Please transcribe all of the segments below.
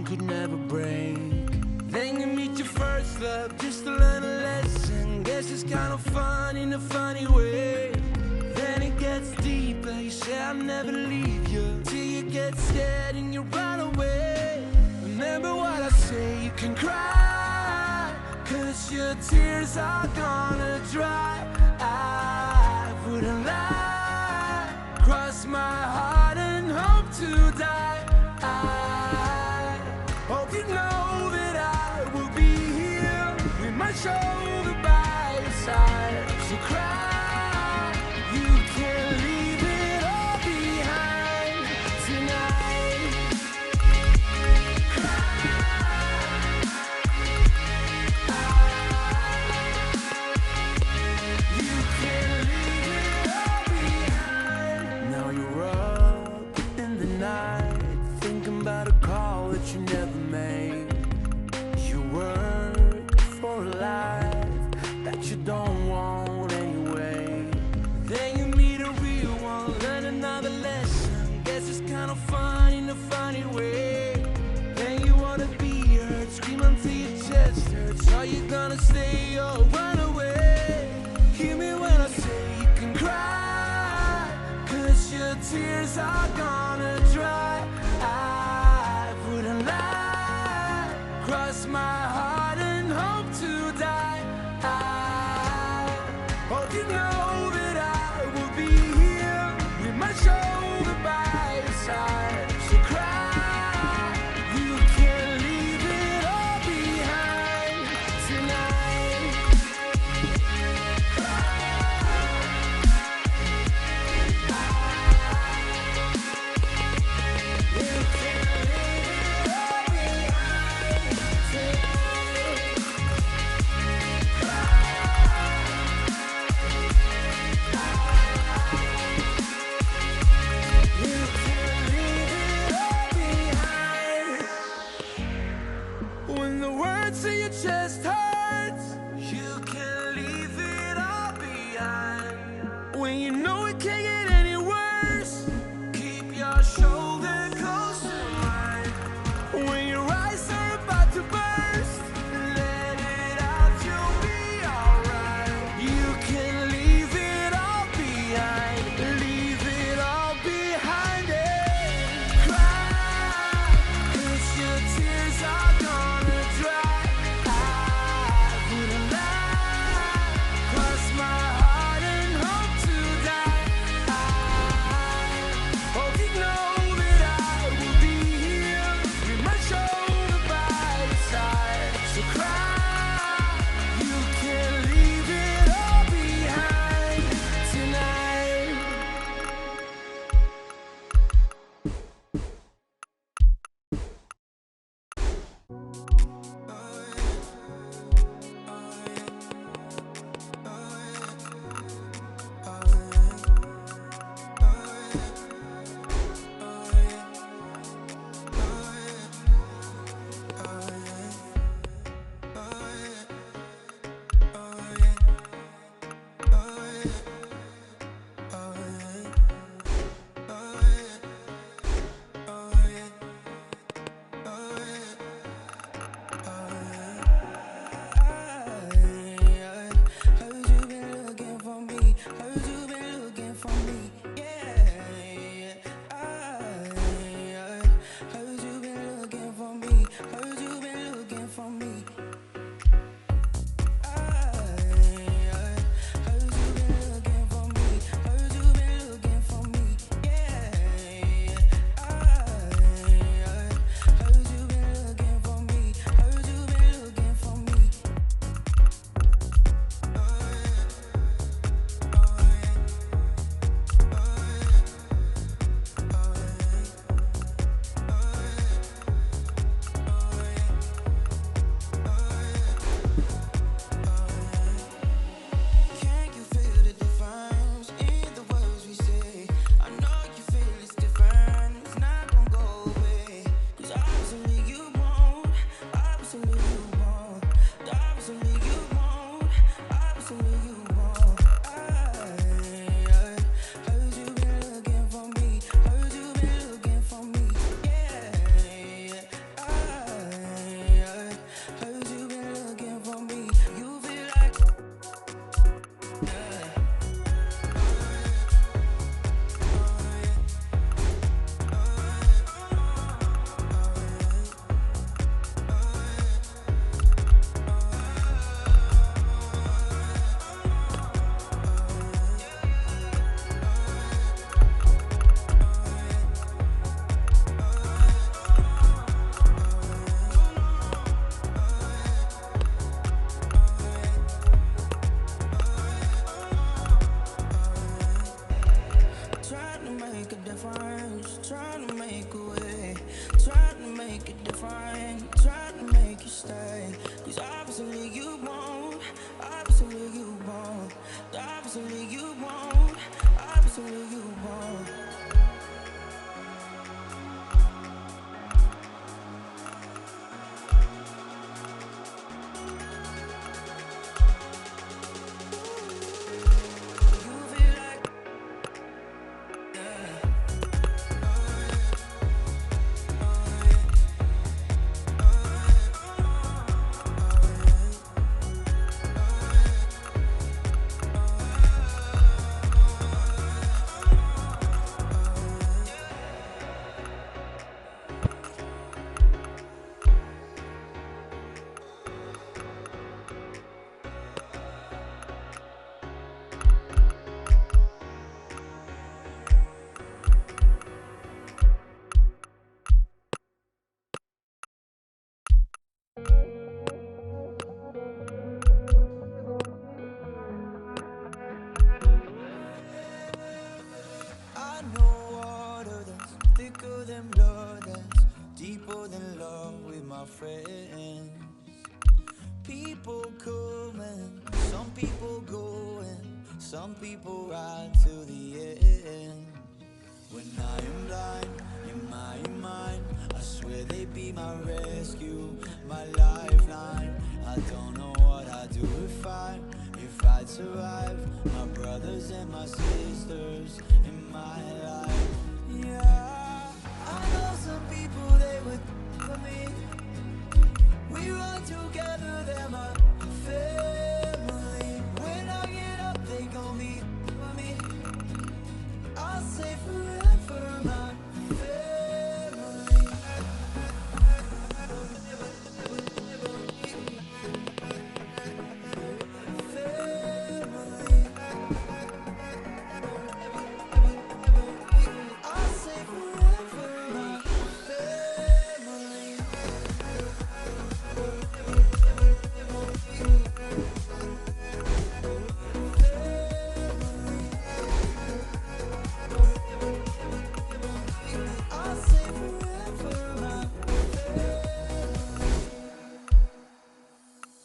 could never break. Then you meet your first love just to learn a lesson. Guess it's kind of fun in a funny way. Then it gets deeper, you say I'll never leave you, till you get scared and you run away. Remember what I say, you can cry, 'cause your tears are gonna dry. I wouldn't lie, cross my heart and hope to die. I hope you know that I will be here with my shoulder by your side. So cry, you can leave it all behind tonight. You can leave it all behind. Now you're up in the night, thinking about a call that you never made. You work for a life that you don't want anyway. Then you meet a real one, learn another lesson. Guess it's kind of fun in a funny way. Then you wanna be heard, scream until your chest hurts. Are you gonna stay or run away? Hear me when I say you can cry, 'cause your tears are gonna dry. I wouldn't lie, cross my heart and hope to die. I hope you know that I will be here with my shoulder by your side. So cry, you can leave it all behind tonight. You can leave it all behind tonight. times, trying to make a way, trying to make it different, trying to make you stay. Cause obviously you won't, obviously you won't, obviously you won't, obviously you won't. I know water that's thicker than blood, that's deeper than love with my friends. People coming, some people going, some people ride to the end. When I am blind, in my mind, I swear they be my rescue, my lifeline. I don't know what I'd do if I'd survive. My brothers and my sisters in my life. Yeah, I know some people, they would for me. We run together, they're my family. When I get up, they gon' be for me. I'll say forever, my family. Family. I'll say forever, my family. I'll say forever, my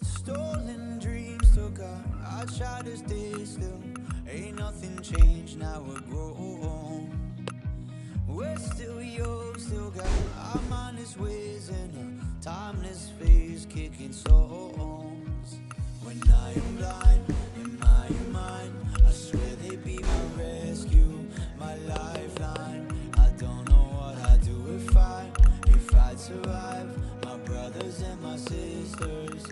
stolen dreams took out. I try to stay still. Ain't nothing changed, now we're grown. We're still young, still got our mindless ways in a timeless phase, kicking songs. When I am blind, in my mind, I swear they be my rescue, my lifeline. I don't know what I'd do if I'd survive. My brothers and my sisters